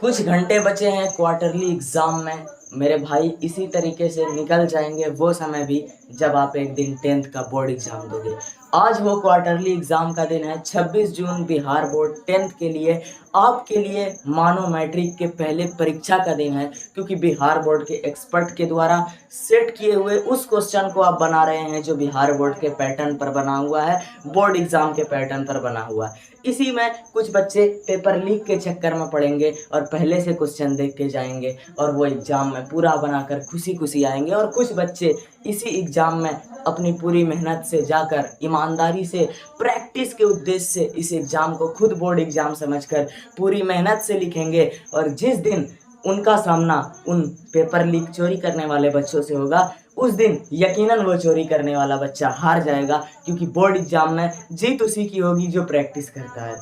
कुछ घंटे बचे हैं क्वार्टरली एग्ज़ाम में मेरे भाई। इसी तरीके से निकल जाएंगे वो समय भी जब आप एक दिन 10th का बोर्ड एग्ज़ाम दोगे। आज वो क्वार्टरली एग्ज़ाम का दिन है, 26 जून बिहार बोर्ड 10th के लिए, आपके लिए मानो मैट्रिक के पहले परीक्षा का दिन है। क्योंकि बिहार बोर्ड के एक्सपर्ट के द्वारा सेट किए हुए उस क्वेश्चन को आप बना रहे हैं जो बिहार बोर्ड के पैटर्न पर बना हुआ है, बोर्ड एग्ज़ाम के पैटर्न पर बना हुआ है। इसी में कुछ बच्चे पेपर लीक के चक्कर में पड़ेंगे और पहले से क्वेश्चन देख के जाएंगे और वो एग्ज़ाम में पूरा बनाकर खुशी खुशी आएंगे। और कुछ बच्चे इसी एग्ज़ाम में अपनी पूरी मेहनत से जाकर ईमानदारी से प्रैक्टिस के उद्देश्य से इस एग्ज़ाम को खुद बोर्ड एग्ज़ाम समझकर पूरी मेहनत से लिखेंगे। और जिस दिन उनका सामना उन पेपर लीक चोरी करने वाले बच्चों से होगा, उस दिन यकीनन वो चोरी करने वाला बच्चा हार जाएगा। क्योंकि बोर्ड एग्ज़ाम में जीत उसी की होगी जो प्रैक्टिस करता है।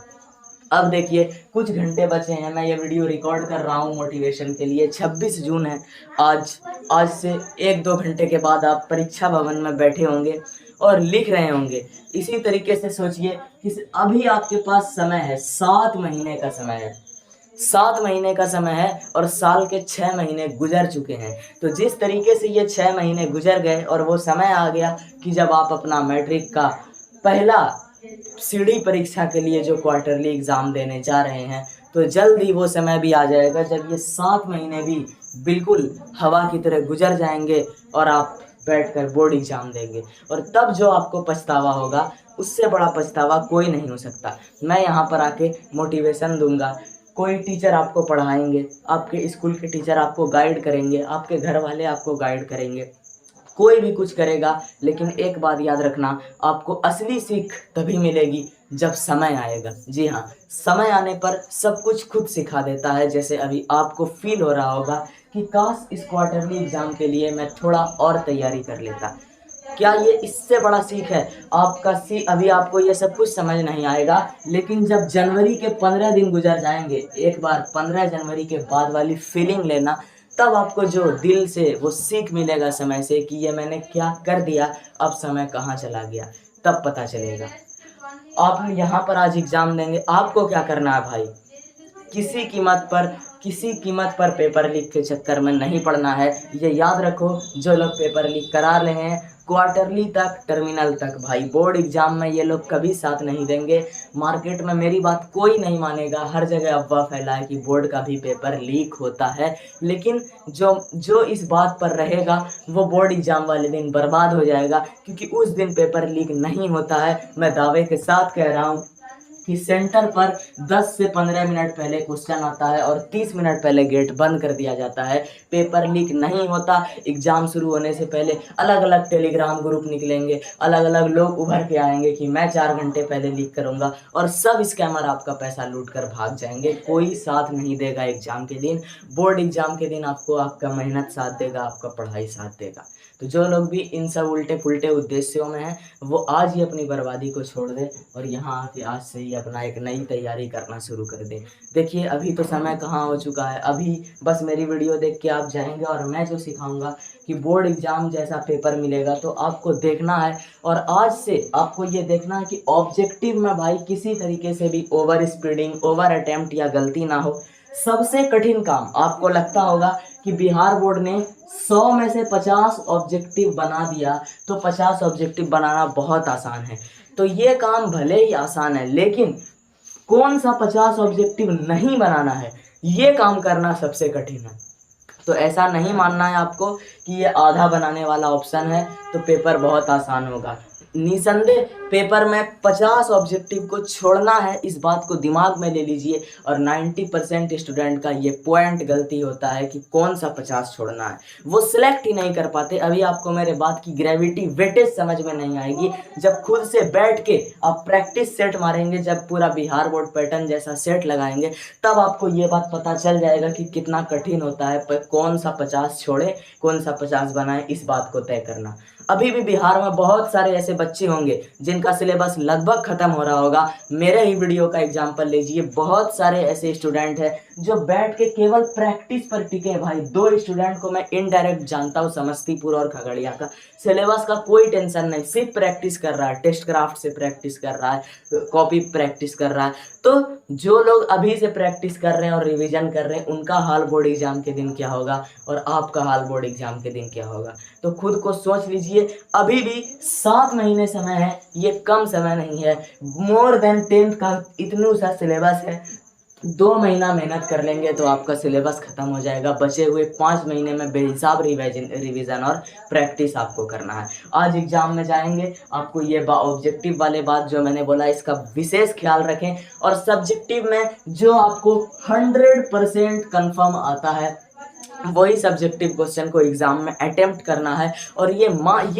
अब देखिए कुछ घंटे बचे हैं, मैं ये वीडियो रिकॉर्ड कर रहा हूँ मोटिवेशन के लिए। 26 जून है आज। आज से 1-2 घंटे के बाद आप परीक्षा भवन में बैठे होंगे और लिख रहे होंगे। इसी तरीके से सोचिए कि अभी आपके पास समय है, 7 महीने का समय है। 7 महीने का समय है और साल के 6 महीने गुजर चुके हैं। तो जिस तरीके से ये 6 महीने गुजर गए और वो समय आ गया कि जब आप अपना मैट्रिक का पहला सीढ़ी परीक्षा के लिए जो क्वार्टरली एग्ज़ाम देने जा रहे हैं, तो जल्द ही वो समय भी आ जाएगा जब ये 7 महीने भी बिल्कुल हवा की तरह गुजर जाएंगे और आप बैठकर बोर्ड एग्ज़ाम देंगे। और तब जो आपको पछतावा होगा, उससे बड़ा पछतावा कोई नहीं हो सकता। मैं यहाँ पर आके मोटिवेशन दूंगा, कोई टीचर आपको पढ़ाएंगे, आपके स्कूल के टीचर आपको गाइड करेंगे, आपके घर वाले आपको गाइड करेंगे, कोई भी कुछ करेगा। लेकिन एक बात याद रखना, आपको असली सीख तभी मिलेगी जब समय आएगा। जी हाँ, समय आने पर सब कुछ खुद सिखा देता है। जैसे अभी आपको फील हो रहा होगा कि काश इस क्वार्टरली एग्ज़ाम के लिए मैं थोड़ा और तैयारी कर लेता। क्या ये इससे बड़ा सीख है? अभी आपको ये सब कुछ समझ नहीं आएगा, लेकिन जब जनवरी के 15 दिन गुजर जाएंगे, एक बार 15 जनवरी के बाद वाली फीलिंग लेना, तब आपको जो दिल से वो सीख मिलेगा समय से कि ये मैंने क्या कर दिया, अब समय कहाँ चला गया, तब पता चलेगा। आप यहाँ पर आज एग्ज़ाम देंगे, आपको क्या करना है भाई? किसी कीमत पर पेपर लीक के चक्कर में नहीं पड़ना है। ये याद रखो, जो लोग पेपर लीक करा रहे हैं क्वार्टरली तक, टर्मिनल तक, भाई बोर्ड एग्ज़ाम में ये लोग कभी साथ नहीं देंगे। मार्केट में मेरी बात कोई नहीं मानेगा, हर जगह अफवाह फैला है कि बोर्ड का भी पेपर लीक होता है। लेकिन जो इस बात पर रहेगा वो बोर्ड एग्ज़ाम वाले दिन बर्बाद हो जाएगा। क्योंकि उस दिन पेपर लीक नहीं होता है। मैं दावे के साथ कह रहा हूँ कि सेंटर पर 10 से 15 मिनट पहले क्वेश्चन आता है और 30 मिनट पहले गेट बंद कर दिया जाता है। पेपर लीक नहीं होता। एग्ज़ाम शुरू होने से पहले अलग अलग टेलीग्राम ग्रुप निकलेंगे, अलग अलग लोग उभर के आएंगे कि मैं 4 घंटे पहले लीक करूंगा, और सब स्कैमर आपका पैसा लूट कर भाग जाएंगे। कोई साथ नहीं देगा एग्ज़ाम के दिन। बोर्ड एग्ज़ाम के दिन आपको आपका मेहनत साथ देगा, आपका पढ़ाई साथ देगा। तो जो लोग भी इन सब उल्टे पुल्टे उद्देश्यों में हैं, वो आज ही अपनी बर्बादी को छोड़ दें और यहाँ आके आज से ही अपना एक नई तैयारी करना शुरू कर दें। देखिए अभी तो समय कहाँ हो चुका है, अभी बस मेरी वीडियो देख के आप जाएंगे और मैं जो सिखाऊंगा कि बोर्ड एग्ज़ाम जैसा पेपर मिलेगा तो आपको देखना है। और आज से आपको ये देखना है कि ऑब्जेक्टिव में भाई किसी तरीके से भी ओवर स्पीडिंग, ओवर अटेम्प्ट या गलती ना हो। सबसे कठिन काम आपको लगता होगा कि बिहार बोर्ड ने 100 में से 50 ऑब्जेक्टिव बना दिया, तो 50 ऑब्जेक्टिव बनाना बहुत आसान है। तो ये काम भले ही आसान है, लेकिन कौन सा 50 ऑब्जेक्टिव नहीं बनाना है, ये काम करना सबसे कठिन है। तो ऐसा नहीं मानना है आपको कि ये आधा बनाने वाला ऑप्शन है तो पेपर बहुत आसान होगा। निसंदेह पेपर में 50 ऑब्जेक्टिव को छोड़ना है, इस बात को दिमाग में ले लीजिए। और 90% स्टूडेंट का ये पॉइंट गलती होता है कि कौन सा 50 छोड़ना है, वो सिलेक्ट ही नहीं कर पाते। अभी आपको मेरे बात की ग्रेविटी वेटेज समझ में नहीं आएगी जब खुद से बैठ के आप प्रैक्टिस सेट मारेंगे, जब पूरा बिहार बोर्ड पैटर्न जैसा सेट लगाएंगे, तब आपको ये बात पता चल जाएगा कि कितना कठिन होता है कौन सा 50 छोड़े, कौन सा 50 बनाए, इस बात को तय करना। अभी भी बिहार में बहुत सारे ऐसे बच्चे होंगे जिनका सिलेबस लगभग खत्म हो रहा होगा। मेरे ही वीडियो का एग्जांपल लीजिए, बहुत सारे ऐसे स्टूडेंट हैं जो बैठ के केवल प्रैक्टिस पर टिके हैं। भाई 2 स्टूडेंट को मैं इनडायरेक्ट जानता हूँ, समस्तीपुर और खगड़िया का। सिलेबस का कोई टेंशन नहीं, सिर्फ प्रैक्टिस कर रहा है, टेस्ट क्राफ्ट से प्रैक्टिस कर रहा है, कॉपी प्रैक्टिस कर रहा है। तो जो लोग अभी से प्रैक्टिस कर रहे हैं और रिवीजन कर रहे हैं, उनका हाल बोर्ड एग्जाम के दिन क्या होगा और आपका हाल बोर्ड एग्जाम के दिन क्या होगा। तो खुद को सोच लीजिए, अभी भी 7 महीने समय है, ये कम समय नहीं है। मोर देन 10th का इतना सा सिलेबस है। 2 महीना मेहनत कर लेंगे तो आपका सिलेबस खत्म हो जाएगा। बचे हुए 5 महीने में बेहिसाब रिवीजन और प्रैक्टिस आपको करना है। आज एग्जाम में जाएंगे, आपको ये ऑब्जेक्टिव वाले बात जो मैंने बोला इसका विशेष ख्याल रखें। और सब्जेक्टिव में जो आपको 100% कंफर्म आता है वही सब्जेक्टिव क्वेश्चन को एग्जाम में अटेम्प्ट करना है। और ये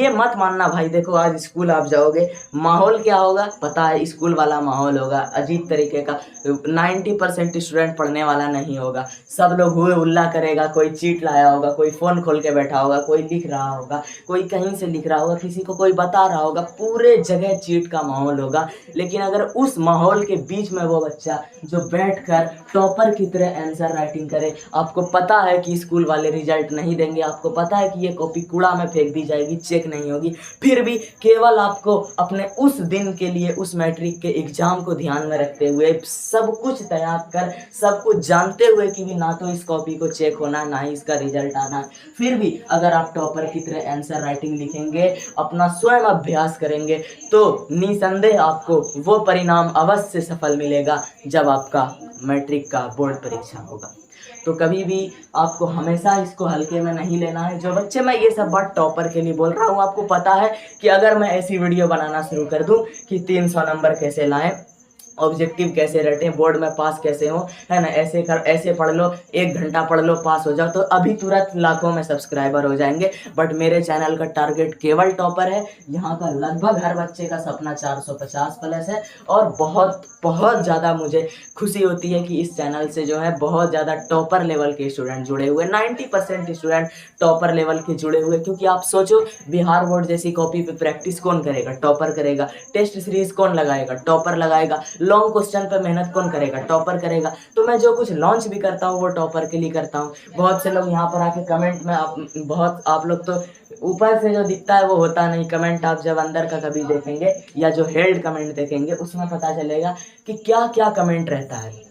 मत मानना भाई, देखो आज स्कूल आप जाओगे, माहौल क्या होगा पता है, स्कूल वाला माहौल होगा अजीब तरीके का। 90% स्टूडेंट पढ़ने वाला नहीं होगा, सब लोग हुए उल्ला करेगा। कोई चीट लाया होगा, कोई फ़ोन खोल के बैठा होगा, कोई लिख रहा होगा, कोई कहीं से लिख रहा होगा, किसी को कोई बता रहा होगा, पूरे जगह चीट का माहौल होगा। लेकिन अगर उस माहौल के बीच में वो बच्चा जो बैठकर टॉपर की तरह आंसर राइटिंग करे, आपको पता है कि स्कूल वाले रिजल्ट नहीं देंगे, आपको पता है कि ये कॉपी कूड़ा में फेंक दी जाएगी, चेक नहीं होगी, फिर भी केवल आपको अपने उस दिन के लिए, उस मैट्रिक के एग्जाम को ध्यान में रखते हुए, सब कुछ तैयार कर, सब कुछ जानते हुए कि भी ना तो इस कॉपी को चेक होना, ना ही इसका रिजल्ट आना, फिर भी अगर आप टॉपर की तरह आंसर राइटिंग लिखेंगे, अपना स्वयं अभ्यास करेंगे, तो निसंदेह आपको वो परिणाम अवश्य सफल मिलेगा जब आपका मैट्रिक का बोर्ड परीक्षा होगा। तो कभी भी आपको हमेशा इसको हल्के में नहीं लेना है। जो बच्चे, मैं ये सब बात टॉपर के लिए बोल रहा हूँ, आपको पता है कि अगर मैं ऐसी वीडियो बनाना शुरू कर दूँ कि 300 नंबर कैसे लाएं, ऑब्जेक्टिव कैसे रटें, बोर्ड में पास कैसे हो, है ना, ऐसे पढ़ लो, 1 घंटा पढ़ लो पास हो जाओ, तो अभी तुरंत लाखों में सब्सक्राइबर हो जाएंगे। बट मेरे चैनल का टारगेट केवल टॉपर है। यहाँ का लगभग हर बच्चे का सपना 450 प्लस है। और बहुत बहुत ज़्यादा मुझे खुशी होती है कि इस चैनल से जो है बहुत ज़्यादा टॉपर लेवल के स्टूडेंट जुड़े हुए, 90% स्टूडेंट टॉपर लेवल के जुड़े हुए। क्योंकि आप सोचो, बिहार बोर्ड जैसी कॉपी पे प्रैक्टिस कौन करेगा? टॉपर करेगा। टेस्ट सीरीज कौन लगाएगा? टॉपर लगाएगा। लॉन्ग क्वेश्चन पर मेहनत कौन करेगा? टॉपर करेगा। तो मैं जो कुछ लॉन्च भी करता हूँ वो टॉपर के लिए करता हूँ। बहुत से लोग यहाँ पर आके कमेंट में आप लोग तो ऊपर से जो दिखता है वो होता नहीं, कमेंट आप जब अंदर का कभी देखेंगे या जो हेल्ड कमेंट देखेंगे उसमें पता चलेगा कि क्या क्या कमेंट रहता है।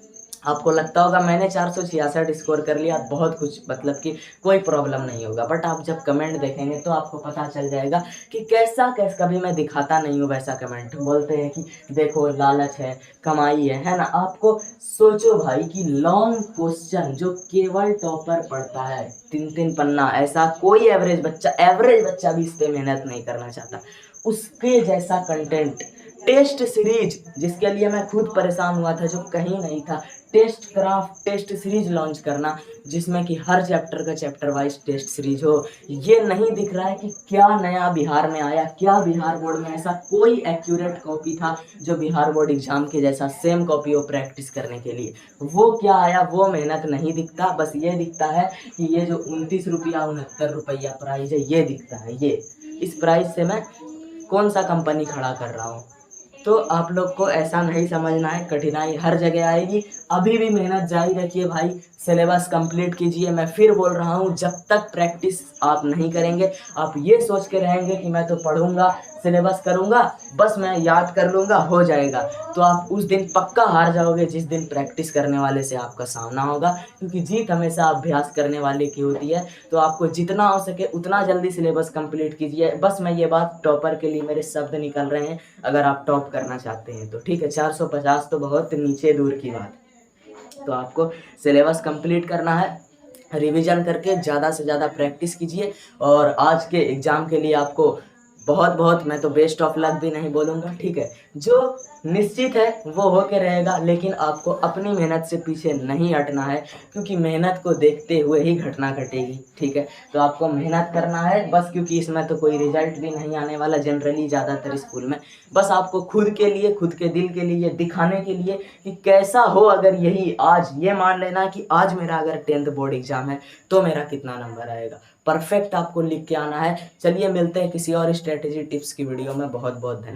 आपको लगता होगा मैंने 466 स्कोर कर लिया, बहुत कुछ, मतलब कि कोई प्रॉब्लम नहीं होगा। बट आप जब कमेंट देखेंगे तो आपको पता चल जाएगा कि कैसा कभी मैं दिखाता नहीं हूँ वैसा कमेंट। बोलते हैं कि देखो लालच है, कमाई है ना। आपको सोचो भाई कि लॉन्ग क्वेश्चन जो केवल टॉपर पढ़ता है, 3-3 पन्ना, ऐसा कोई एवरेज बच्चा भी इस पर मेहनत नहीं करना चाहता। उसके जैसा कंटेंट, टेस्ट सीरीज जिसके लिए मैं खुद परेशान हुआ था, जो कहीं नहीं था, test craft test series launch करना, जिसमें कि हर चैप्टर का चैप्टर वाइज टेस्ट सीरीज हो। ये नहीं दिख रहा है कि क्या नया बिहार में आया, क्या बिहार बोर्ड में ऐसा कोई एक्यूरेट कॉपी था जो बिहार बोर्ड एग्जाम के जैसा सेम कॉपी हो प्रैक्टिस करने के लिए। वो क्या आया, वो मेहनत नहीं दिखता। बस ये दिखता है कि ये जो 29 रुपया 69 रुपया प्राइस है, ये दिखता है। ये इस प्राइस से मैं कौन सा कंपनी खड़ा कर रहा हूँ। तो आप लोग को ऐसा नहीं समझना है, कठिनाई हर जगह आएगी। अभी भी मेहनत जारी रखिए भाई, सिलेबस कंप्लीट कीजिए। मैं फिर बोल रहा हूँ, जब तक प्रैक्टिस आप नहीं करेंगे, आप ये सोच के रहेंगे कि मैं तो पढ़ूंगा, सिलेबस करूंगा, बस मैं याद कर लूंगा, हो जाएगा, तो आप उस दिन पक्का हार जाओगे जिस दिन प्रैक्टिस करने वाले से आपका सामना होगा। क्योंकि जीत हमेशा अभ्यास करने वाले की होती है। तो आपको जितना हो सके उतना जल्दी सिलेबस कंप्लीट कीजिए। बस मैं ये बात टॉपर के लिए, मेरे शब्द निकल रहे हैं, अगर आप टॉप करना चाहते हैं तो ठीक है। 450 तो बहुत नीचे दूर की बात। तो आपको सिलेबस कंप्लीट करना है, रिवीजन करके ज़्यादा से ज़्यादा प्रैक्टिस कीजिए। और आज के एग्ज़ाम के लिए आपको बहुत बहुत, मैं तो बेस्ट ऑफ लक भी नहीं बोलूँगा, ठीक है। जो निश्चित है वो होके रहेगा, लेकिन आपको अपनी मेहनत से पीछे नहीं हटना है, क्योंकि मेहनत को देखते हुए ही घटना घटेगी, ठीक है। तो आपको मेहनत करना है बस, क्योंकि इसमें तो कोई रिजल्ट भी नहीं आने वाला जनरली ज़्यादातर स्कूल में। बस आपको खुद के लिए, खुद के दिल के लिए, दिखाने के लिए कि कैसा हो अगर यही आज, ये मान लेना कि आज मेरा अगर 10th बोर्ड एग्ज़ाम है तो मेरा कितना नंबर आएगा। परफेक्ट आपको लिख के आना है। चलिए मिलते हैं किसी और स्ट्रेटेजी टिप्स की वीडियो में। बहुत बहुत धन्यवाद।